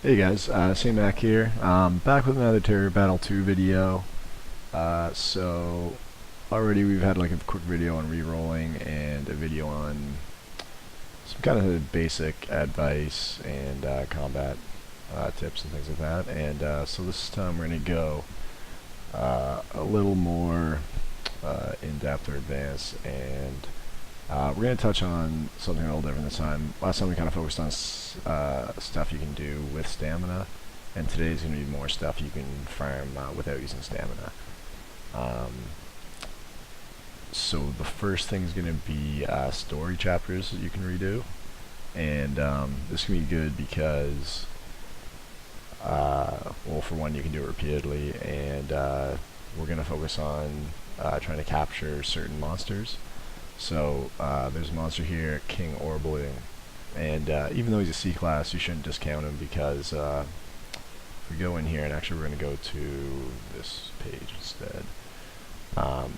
Hey guys, C-Mac here. Back with another Terra Battle 2 video. So already we've had like a quick video on re-rolling and a video on some kind of basic advice and combat tips and things like that. And so this time we're going to go a little more in-depth or advanced, and we're going to touch on something a little different this time. Last time we kind of focused on stuff you can do with stamina, and today's going to be more stuff you can farm without using stamina. So the first thing is going to be story chapters that you can redo, and this can be good because, well, for one, you can do it repeatedly, and we're going to focus on trying to capture certain monsters. So there's a monster here, King Orbling, and even though he's a C class, you shouldn't discount him because if we go in here, and actually we're going to go to this page instead,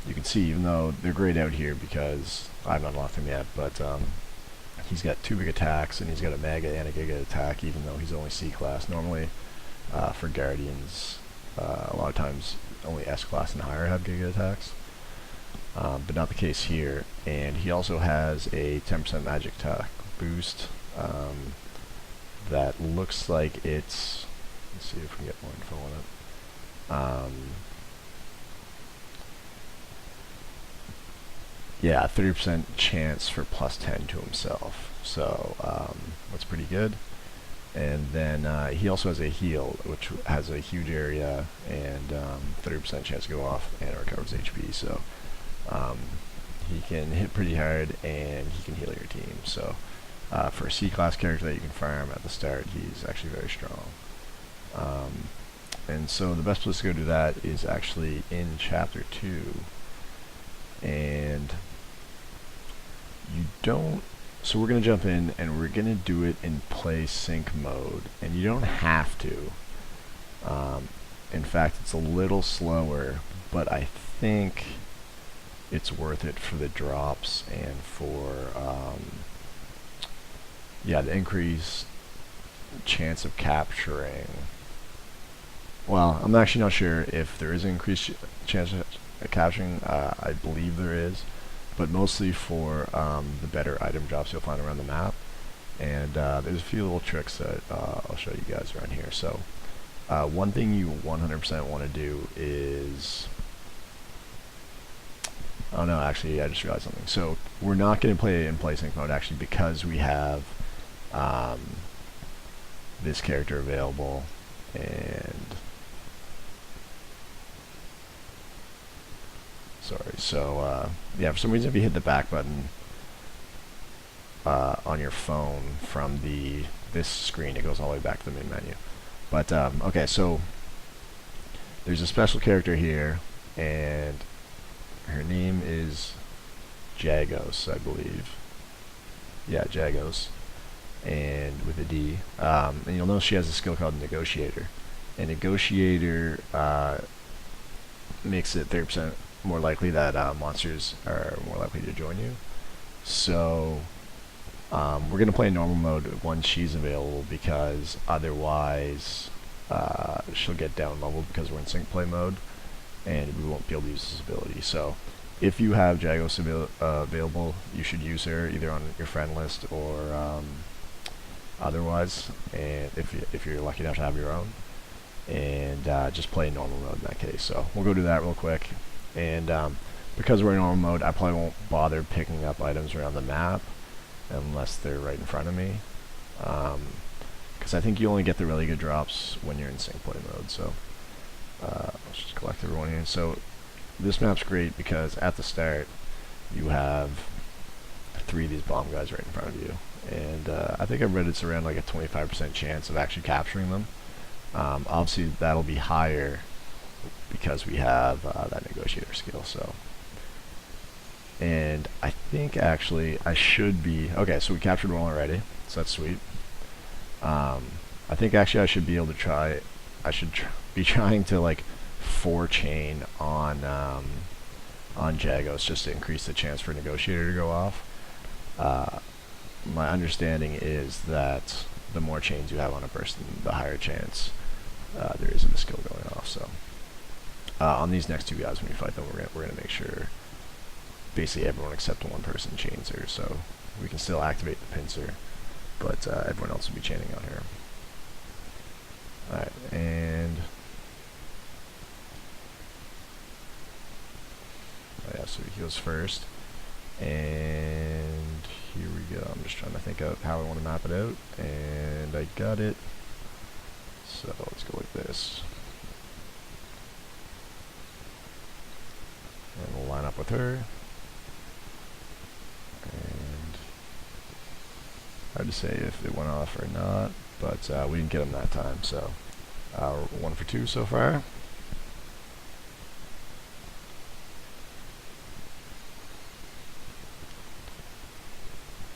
you can see even though they're grayed out here because I've not unlocked him yet, but he's got 2 big attacks and he's got a mega and a giga attack even though he's only C class. Normally for Guardians, a lot of times only S class and higher have giga attacks. But not the case here, and he also has a 10% magic attack boost that looks like it's, let's see if we can get more info on it. Yeah, 30% chance for +10 to himself, so that's pretty good. And then he also has a heal, which has a huge area and 30% chance to go off, and it recovers HP, so he can hit pretty hard and he can heal your team. So for a C-class character that you can farm at the start, he's actually very strong. And so the best place to go do that is actually in Chapter 2. And you don't... So we're going to jump in and we're going to do it in play sync mode. And you don't have to. In fact, it's a little slower, but I think it's worth it for the drops and for yeah, the increased chance of capturing. Well, I'm actually not sure if there is an increased chance of capturing. I believe there is, but mostly for the better item drops you'll find around the map. And there's a few little tricks that I'll show you guys around here. So one thing you 100% want to do is... Oh no, actually I just realized something. So we're not going to play it in play sync mode actually because we have this character available, and sorry, so yeah, for some reason if you hit the back button on your phone from this screen, it goes all the way back to the main menu. But okay, so there's a special character here, and her name is Djagos, I believe. Yeah, Djagos, and with a D. And you'll notice she has a skill called Negotiator. And Negotiator makes it 30% more likely that monsters are more likely to join you. So we're going to play in normal mode once she's available, because otherwise she'll get down leveled because we're in sync play mode, and we won't be able to use this ability. So if you have Djagos available, you should use her either on your friend list or otherwise, and if you're lucky enough to have your own, and just play normal mode in that case. So we'll go do that real quick, and because we're in normal mode, I probably won't bother picking up items around the map unless they're right in front of me, because I think you only get the really good drops when you're in sync play mode. So let's just collect everyone here. So this map's great because at the start you have 3 of these bomb guys right in front of you, and I think I've read it's around like a 25% chance of actually capturing them. Obviously that'll be higher because we have that negotiator skill. So, and I think actually I should be okay, so we captured one already, so that's sweet. I think actually I should be able to try, I should be trying to like 4-chain on Djagos just to increase the chance for Negotiator to go off. My understanding is that the more chains you have on a person, the higher chance there is of a skill going off. So on these next two guys, when we fight them, we're gonna make sure basically everyone except one person chains her, so we can still activate the pincer, but everyone else will be chaining on her. Alright, and oh yeah, so he heals first, and here we go. I'm just trying to think of how I want to map it out, and I got it. So let's go like this, and we'll line up with her. And hard to say if it went off or not, but we didn't get him that time, so we're 1 for 2 so far.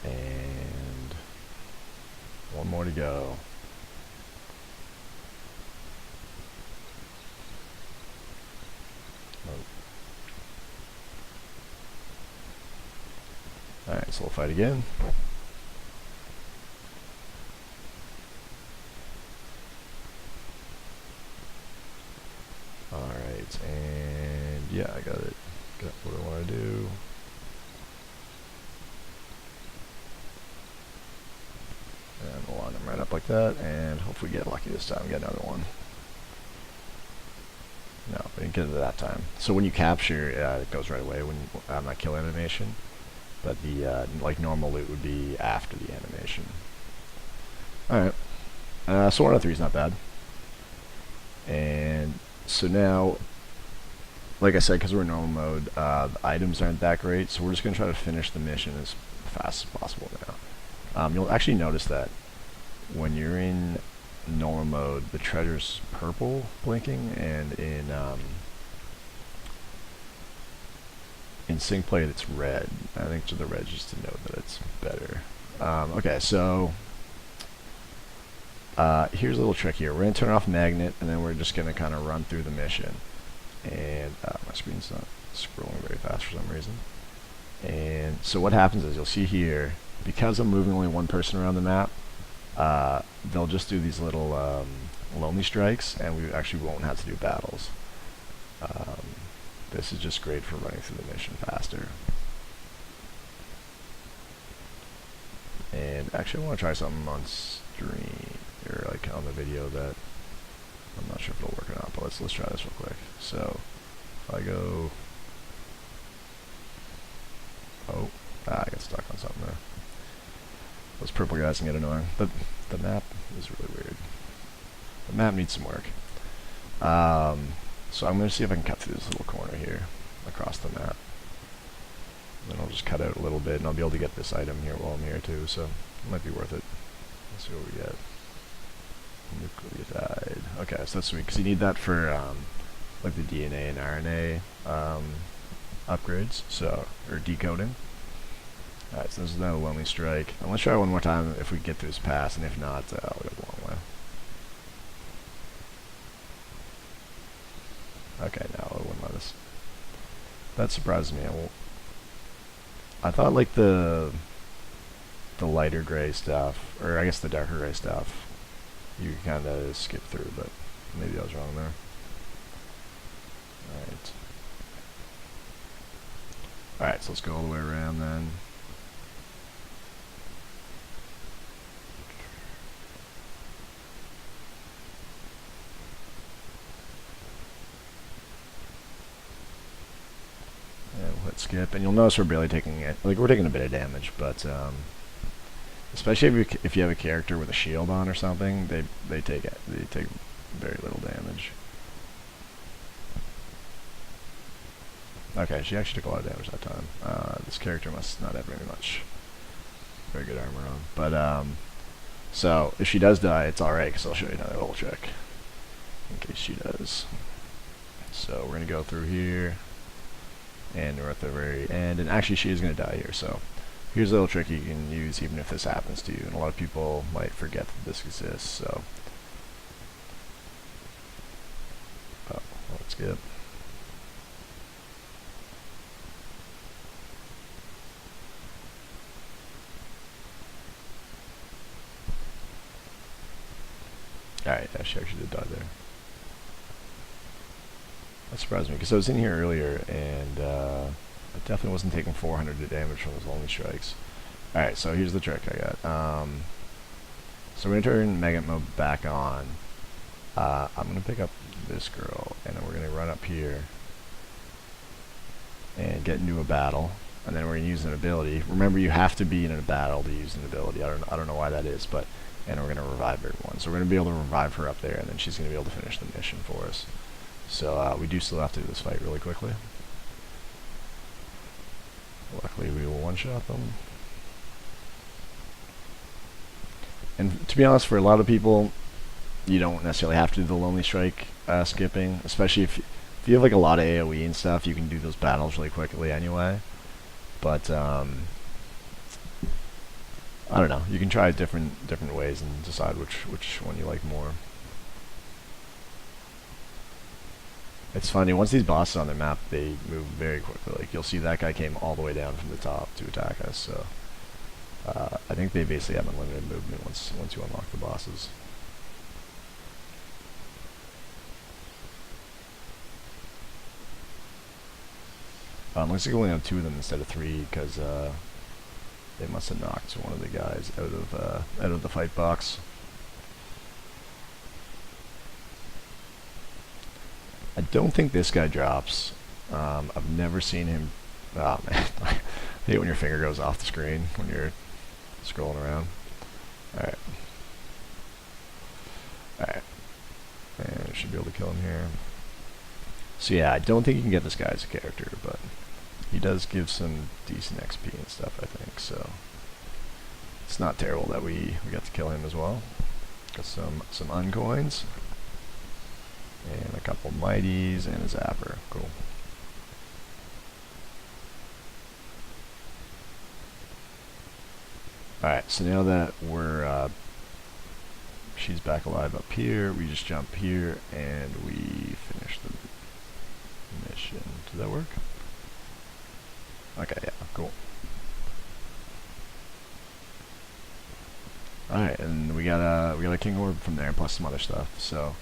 And 1 more to go. Alright, so we'll fight again. Alright, and yeah, I got it. Got what I want to do. And we'll line them right up like that, and hopefully get lucky this time, get another one. No, we didn't get it that time. So when you capture, it goes right away when that kill animation. But the like normal loot would be after the animation. Alright. So 1 out of 3 is not bad. And so now, like I said, because we're in normal mode, the items aren't that great, so we're just going to try to finish the mission as fast as possible now. You'll actually notice that when you're in normal mode, the treasure's purple blinking, and in sync play it's red. I think the red just to note that it's better. Okay, so here's a little trick here. We're going to turn off magnet, and then we're just going to kind of run through the mission. And my screen's not scrolling very fast for some reason. And so what happens is, you'll see here, because I'm moving only 1 person around the map, they'll just do these little lonely strikes, and we actually won't have to do battles. This is just great for running through the mission faster. And actually I want to try something on stream, or like on the video, that I'm not sure if it'll work or not, but let's try this real quick. So if I go, I got stuck on something there. Those purple guys can get annoying. The map is really weird. The map needs some work. So I'm going to see if I can cut through this little corner here across the map. Then I'll just cut out a little bit, and I'll be able to get this item here while I'm here too, so it might be worth it. Let's see what we get. Nucleotide. Okay, so that's sweet, because you need that for like the DNA and RNA upgrades, so, or decoding. Alright, so this is now a lonely strike. I'm going to try one more time if we get through this pass, and if not, I'll go the long way. Okay, no, it wouldn't let us. That surprised me. I thought like the lighter gray stuff, or I guess the darker gray stuff, you kind of skip through, but maybe I was wrong there. Alright. Alright, so let's go all the way around then. Hit skip, and you'll notice we're barely taking it. Like, we're taking a bit of damage, but especially if you have a character with a shield on or something, they take very little damage. Okay, she actually took a lot of damage that time. This character must not have very good armor on. But so if she does die, it's all right, because I'll show you another little trick in case she does. So we're gonna go through here. And we're at the very end, and actually she is going to die here, so here's a little trick you can use even if this happens to you, and a lot of people might forget that this exists, so let's skip. Alright, yeah, she actually did die there. That surprised me, because I was in here earlier, and I definitely wasn't taking 400 damage from those lonely strikes. Alright, so here's the trick I got. So we're going to turn Maggot Mode back on. I'm going to pick up this girl, and then we're going to run up here and get into a battle, and then we're going to use an ability. Remember, you have to be in a battle to use an ability. I don't know why that is, but and we're going to revive everyone. So we're going to be able to revive her up there, and then she's going to be able to finish the mission for us. So we do still have to do this fight really quickly. Luckily, we will one-shot them. And to be honest, for a lot of people, you don't necessarily have to do the Lonely Strike skipping, especially if you have like a lot of AoE and stuff, you can do those battles really quickly anyway. But I don't know. You can try different ways and decide which one you like more. It's funny, once these bosses are on the map, they move very quickly. Like, you'll see that guy came all the way down from the top to attack us, so I think they basically have unlimited movement once you unlock the bosses. Looks like we only have 2 of them instead of 3, because they must have knocked one of the guys out of the fight box. I don't think this guy drops. I've never seen him. Oh man, I hate when your finger goes off the screen when you're scrolling around. Alright. Alright. And I should be able to kill him here. So yeah, I don't think you can get this guy as a character, but he does give some decent XP and stuff, I think, so it's not terrible that we got to kill him as well. Got some uncoins. And a couple mighties and a zapper. Cool. Alright, so now that we're she's back alive up here, we just jump here and we finish the mission. Does that work? Okay, yeah, cool. Alright, and we got a King Orb from there plus some other stuff. So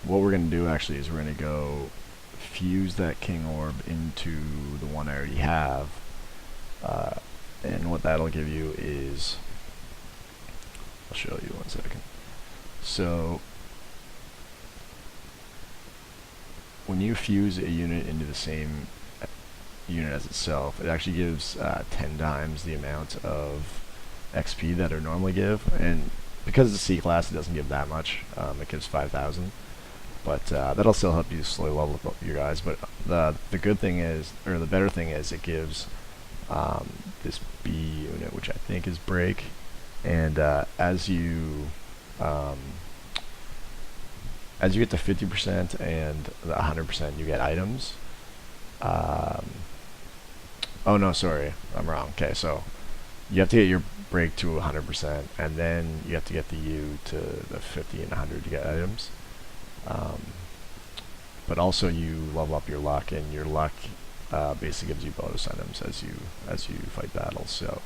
what we're going to do actually is we're going to go fuse that King Orb into the one I already have, and what that'll give you is, I'll show you 1 second. So when you fuse a unit into the same unit as itself, it actually gives 10 times the amount of XP that it would normally give, and because it's a C class, it doesn't give that much. It gives 5,000, but that'll still help you slowly level up your guys. But the good thing is, or the better thing is, it gives this B unit, which I think is break, and as you get to 50% and the 100%, you get items. Oh no, sorry, I'm wrong. Okay, so you have to get your break to 100%, and then you have to get the U to the 50 and 100 to get items. But also you level up your luck, and your luck basically gives you bonus items as you fight battles. So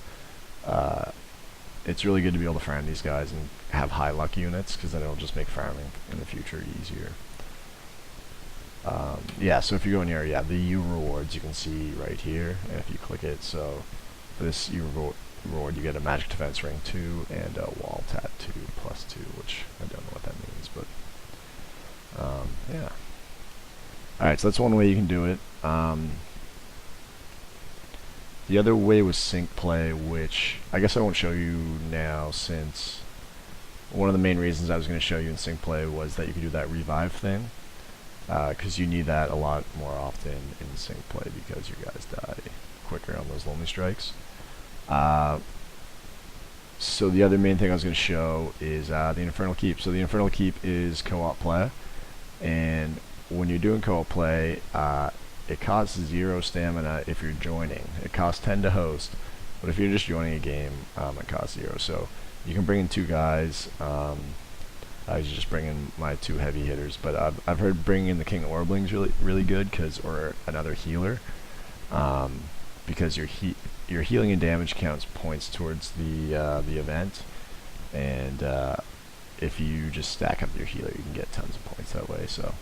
it's really good to be able to farm these guys and have high luck units, because then it'll just make farming in the future easier. Yeah, so if you go in here, yeah, the U rewards you can see right here, and if you click it, so for this U reward you get a magic defense ring 2 and a wall tattoo +2, which I don't know what that means, but yeah. Alright, so that's one way you can do it. The other way was sync play, which I guess I won't show you now, since one of the main reasons I was going to show you in sync play was that you could do that revive thing, because you need that a lot more often in sync play because your guys die quicker on those lonely strikes. So the other main thing I was going to show is the Infernal Keep. So the Infernal Keep is co-op play, and when you're doing co-op play, it costs 0 stamina if you're joining. It costs 10 to host, but if you're just joining a game, it costs 0. So you can bring in 2 guys. I just bring in my 2 heavy hitters, but I've heard bringing in the King Orbling's really good, or another healer, because your healing and damage counts points towards the event, and if you just stack up your healer, you can get tons of points that way. So,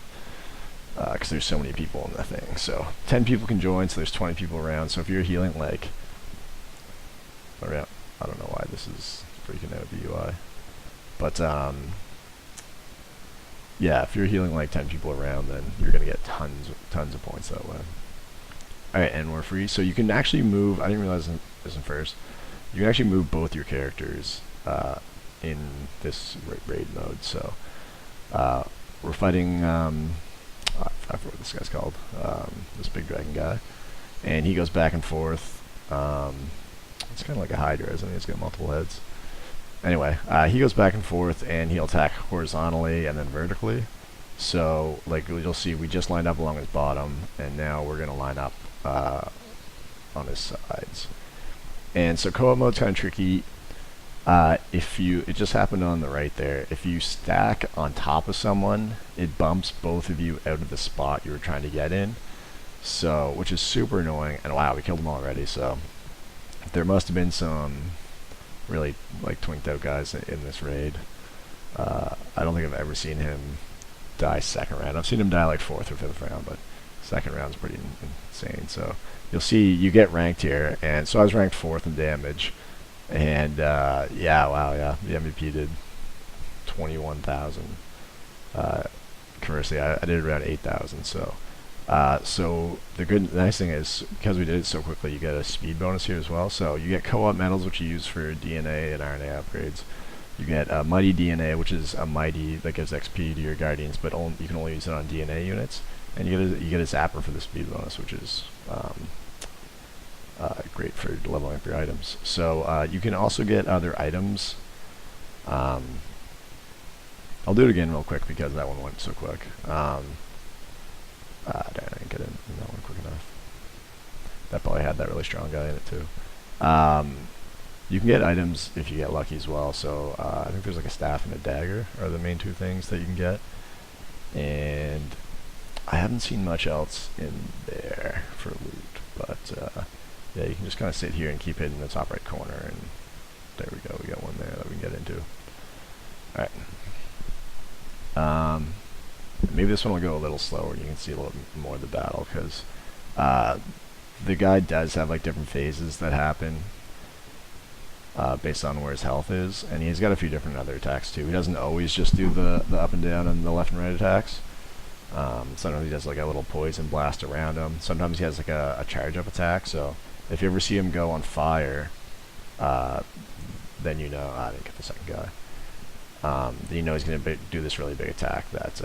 because there's so many people in the thing. So 10 people can join, so there's 20 people around. So if you're healing like, I don't know why this is freaking out the UI, but yeah, if you're healing like 10 people around, then you're gonna get tons of points that way. All right, and we're free, so you can actually move. I didn't realize this in first. You can actually move both your characters in this raid mode. So we're fighting. I forgot what this guy's called. This big dragon guy, and he goes back and forth. It's kind of like a Hydra, isn't it? It's got multiple heads. Anyway, he goes back and forth, and he'll attack horizontally and then vertically. So, like you'll see, we just lined up along his bottom, and now we're gonna line up on his sides. And so co-op mode's kind of tricky. It just happened on the right there. If you stack on top of someone, it bumps both of you out of the spot you were trying to get in. So, which is super annoying. And wow, we killed them already. So, there must have been some really like twinked out guys in this raid. I don't think I've ever seen him die second round. I've seen him die like 4th or 5th round, but second round's pretty insane. So you'll see you get ranked here, and so I was ranked 4th in damage, and yeah, wow, yeah, the MVP did 21,000. Conversely, I did around 8,000. So so the nice thing is, because we did it so quickly, you get a speed bonus here as well. So you get co-op medals, which you use for DNA and RNA upgrades. You get a mighty DNA, which is a mighty that gives XP to your guardians, but you can only use it on DNA units. And you get a zapper for the speed bonus, which is great for leveling up your items. So you can also get other items. I'll do it again real quick because that one went so quick. Damn, I didn't get in that one quick enough. That probably had that really strong guy in it too. You can get items if you get lucky as well. So I think there's like a staff and a dagger are the main two things that you can get. And I haven't seen much else in there for loot, but yeah, you can just kind of sit here and keep hitting the top right corner, and there we go. We got one there that we can get into. All right. Maybe this one will go a little slower, and you can see a little more of the battle, because the guy does have like different phases that happen based on where his health is, and he's got a few different other attacks too. He doesn't always just do the up and down and the left and right attacks. Sometimes he does like a little poison blast around him. Sometimes he has like a charge up attack. So if you ever see him go on fire, then you know I didn't get the second guy. Then you know he's going to do this really big attack that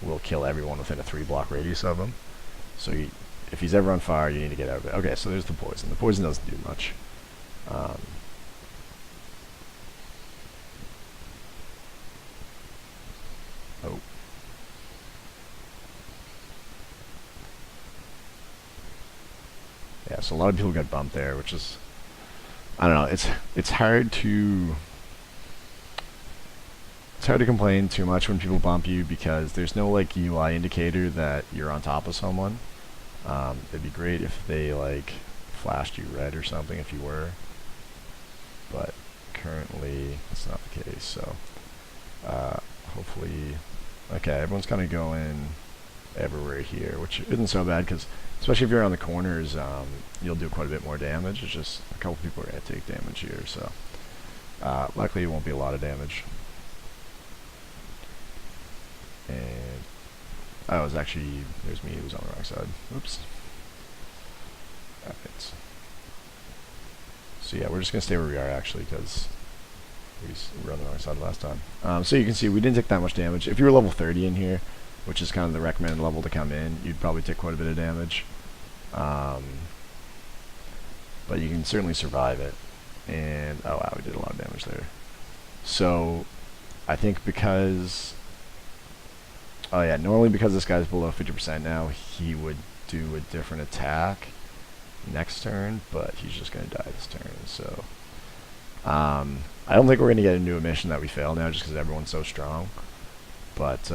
will kill everyone within a 3-block radius of him. So if he's ever on fire, you need to get out of it. Okay, so there's the poison. The poison doesn't do much. Oh. Yeah, so a lot of people got bumped there, which is, I don't know, it's hard to complain too much when people bump you, because there's no like UI indicator that you're on top of someone. It'd be great if they like flashed you red or something if you were, but currently that's not the case. So hopefully, okay, everyone's kind of going everywhere here, which isn't so bad, because especially if you're on the corners, you'll do quite a bit more damage. It's just a couple people are going to take damage here, so luckily it won't be a lot of damage. And oh, it was actually, there's me, it was on the wrong side. Oops. Alright. So yeah, we're just going to stay where we are actually, because we were on the wrong side last time. So you can see we didn't take that much damage. If you were level 30 in here, which is kind of the recommended level to come in, you'd probably take quite a bit of damage. But you can certainly survive it. And oh wow, we did a lot of damage there. So I think because, oh yeah, normally because this guy's below 50% now, he would do a different attack next turn, but he's just going to die this turn. So I don't think we're going to get into a mission that we fail now, just because everyone's so strong. But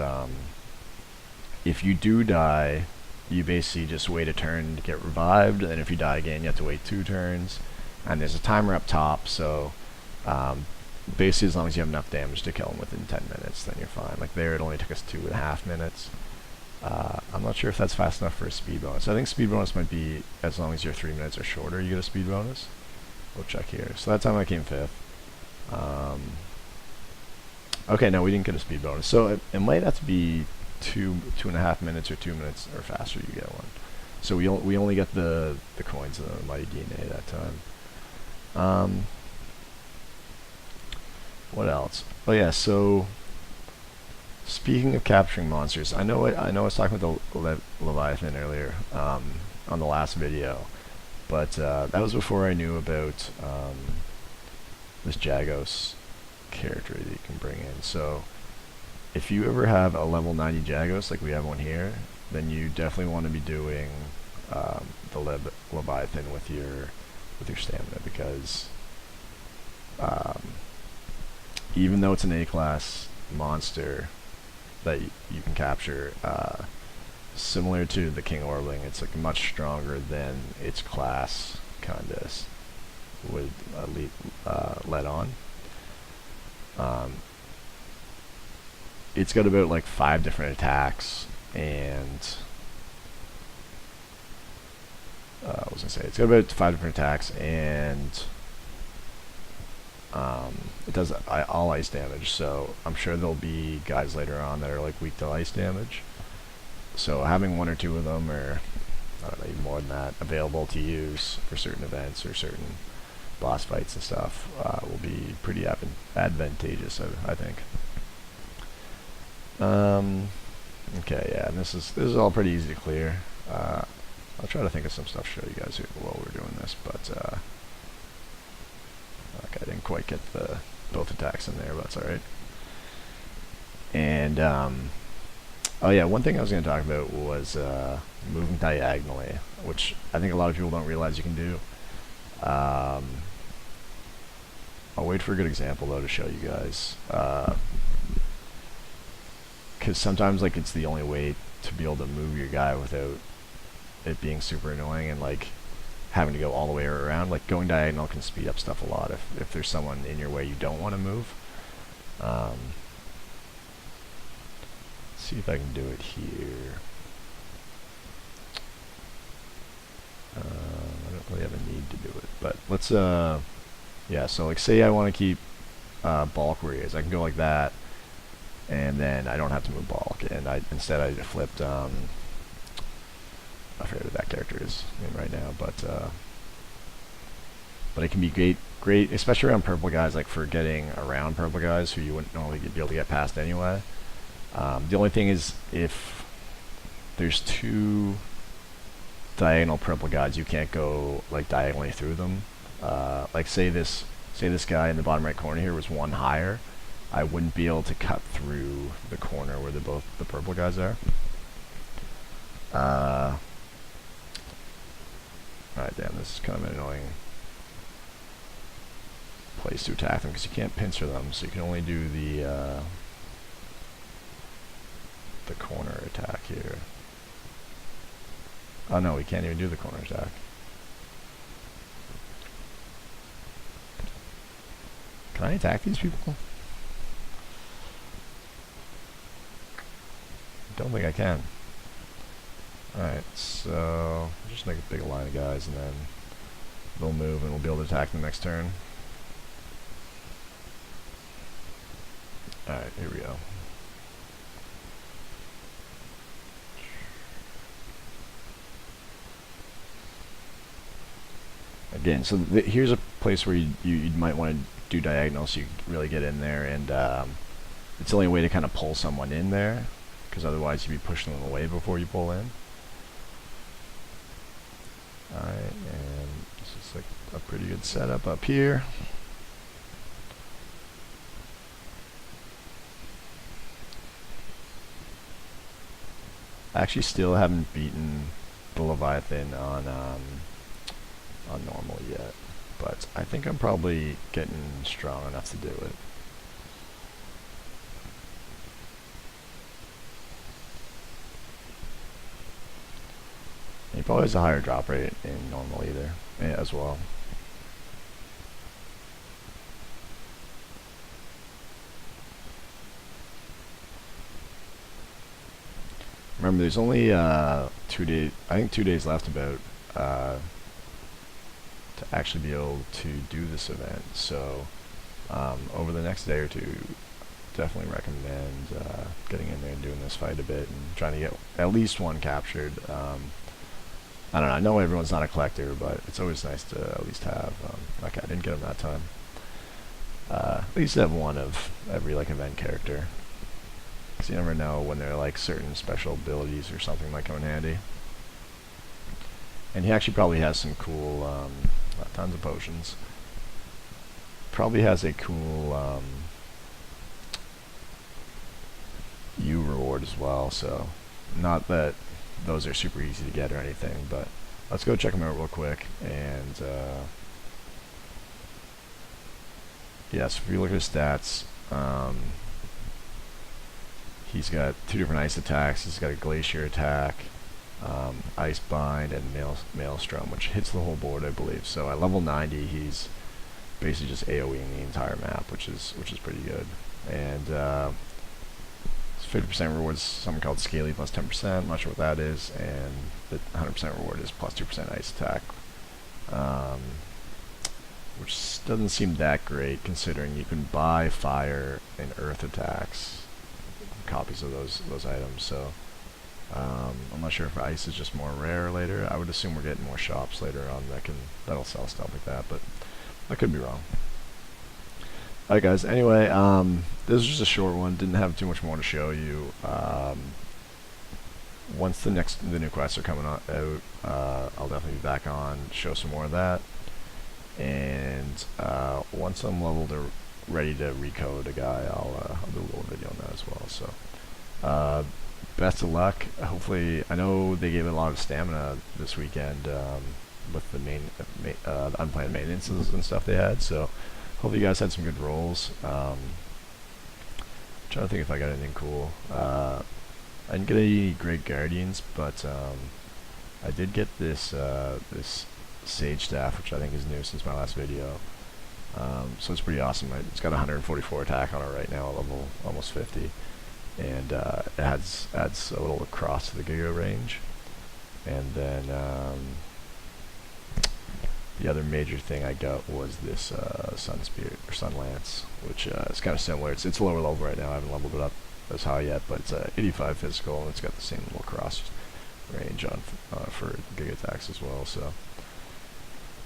if you do die, you basically just wait a turn to get revived, and if you die again, you have to wait 2 turns. And there's a timer up top, so basically as long as you have enough damage to kill him within 10 minutes, then you're fine. Like there, it only took us 2.5 minutes. I'm not sure if that's fast enough for a speed bonus. I think speed bonus might be as long as your 3 minutes or shorter, you get a speed bonus. We'll check here. So that time I came 5th. Okay, no, we didn't get a speed bonus. So it might have to be 2.5 minutes or 2 minutes or faster you get one. So we only get the coins of the mighty DNA that time. What else? Oh yeah, so speaking of capturing monsters, I know I was talking about the Leviathan earlier on the last video, but that was before I knew about this Djagos character that you can bring in. So if you ever have a level 90 Djagos, like we have one here, then you definitely want to be doing the Leviathan with your stamina, because even though it's an A-class monster that you can capture, similar to the King Orbling, it's like much stronger than its class kinda would let on. It's got about like 5 different attacks, and I was gonna say it's got about 5 different attacks, and it does all ice damage. So I'm sure there'll be guys later on that are like weak to ice damage. So having 1 or 2 of them, or I don't know, even more than that, available to use for certain events or certain boss fights and stuff will be pretty advantageous, I think. Okay, yeah, and this is all pretty easy to clear. I'll try to think of some stuff to show you guys while we're doing this, but okay, I didn't quite get both attacks in there, but that's alright. And oh yeah, one thing I was going to talk about was moving diagonally, which I think a lot of people don't realize you can do. I'll wait for a good example though to show you guys, because sometimes like it's the only way to be able to move your guy without it being super annoying and like having to go all the way around. Like going diagonal can speed up stuff a lot if there's someone in your way you don't want to move. Let's see if I can do it here. I don't really have a need to do it, but let's yeah, so like say I want to keep bulk where he is, I can go like that, and then I don't have to move bulk, and instead I flipped I forget what that character is in right now, but it can be great, especially around purple guys, like for getting around purple guys who you wouldn't normally be able to get past anyway. The only thing is, if there's 2 diagonal purple guys, you can't go like diagonally through them. Like say this guy in the bottom right corner here was 1 higher, I wouldn't be able to cut through the corner where both the purple guys are. Alright, damn, this is kind of an annoying place to attack them, because you can't pincer them, so you can only do the corner attack here. Oh no, we can't even do the corner attack. Can I attack these people? Don't think I can. Alright, so just make a big line of guys, and then they'll move and we'll be able to attack them next turn. Alright, here we go. Again, so here's a place where you might want to do diagonal so you can really get in there, and it's the only way to kind of pull someone in there, because otherwise you'd be pushing them away before you pull in. Alright, and this is like a pretty good setup up here. I actually still haven't beaten the Leviathan on normal yet, but I think I'm probably getting strong enough to do it. He probably has a higher drop rate in normal either, as well. Remember, there's only 2 days. I think 2 days left about to actually be able to do this event. So over the next day or two, definitely recommend getting in there and doing this fight a bit and trying to get at least one captured. I don't know. I know everyone's not a collector, but it's always nice to at least have. Okay, I didn't get him that time. At least have one of every like event character. Because you never know when there are like certain special abilities or something might come in handy. And he actually probably has some cool, tons of potions. Probably has a cool U reward as well, so not that those are super easy to get or anything, but let's go check them out real quick. And yeah, so if you look at his stats, he's got 2 different ice attacks. He's got a glacier attack, ice bind, and maelstrom, which hits the whole board, I believe. So at level 90, he's basically just AoEing the entire map, which is pretty good. And 50% rewards something called Scaly plus 10%. I'm not sure what that is, and the 100% reward is plus 2% ice attack, which doesn't seem that great considering you can buy fire and earth attacks, copies of those items. So I'm not sure if ice is just more rare later. I would assume we're getting more shops later on that'll sell stuff like that, but I could be wrong. Alright guys, anyway, this was just a short one, didn't have too much more to show you. Once the new quests are coming out, I'll definitely be back on, show some more of that. And once I'm leveled or ready to recode a guy, I'll do a little video on that as well. So best of luck. Hopefully, I know they gave it a lot of stamina this weekend with the the unplanned maintenances and stuff they had, so hopefully you guys had some good rolls. Trying to think if I got anything cool. I didn't get any great guardians, but I did get this this sage staff, which I think is new since my last video. So it's pretty awesome. It's got 144 attack on it right now, at level almost 50, and it adds a little cross to the Giga range. And then the other major thing I got was this Sun Spirit or Sun Lance, which is kind of similar. It's lower level right now. I haven't leveled it up as high yet, but it's 85 physical, and it's got the same little cross range on for Giga attacks as well. So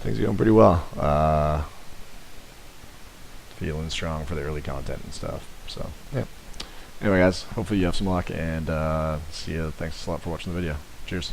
things are going pretty well. Feeling strong for the early content and stuff. So yeah. Anyway, guys, hopefully you have some luck, and see you. Thanks a lot for watching the video. Cheers.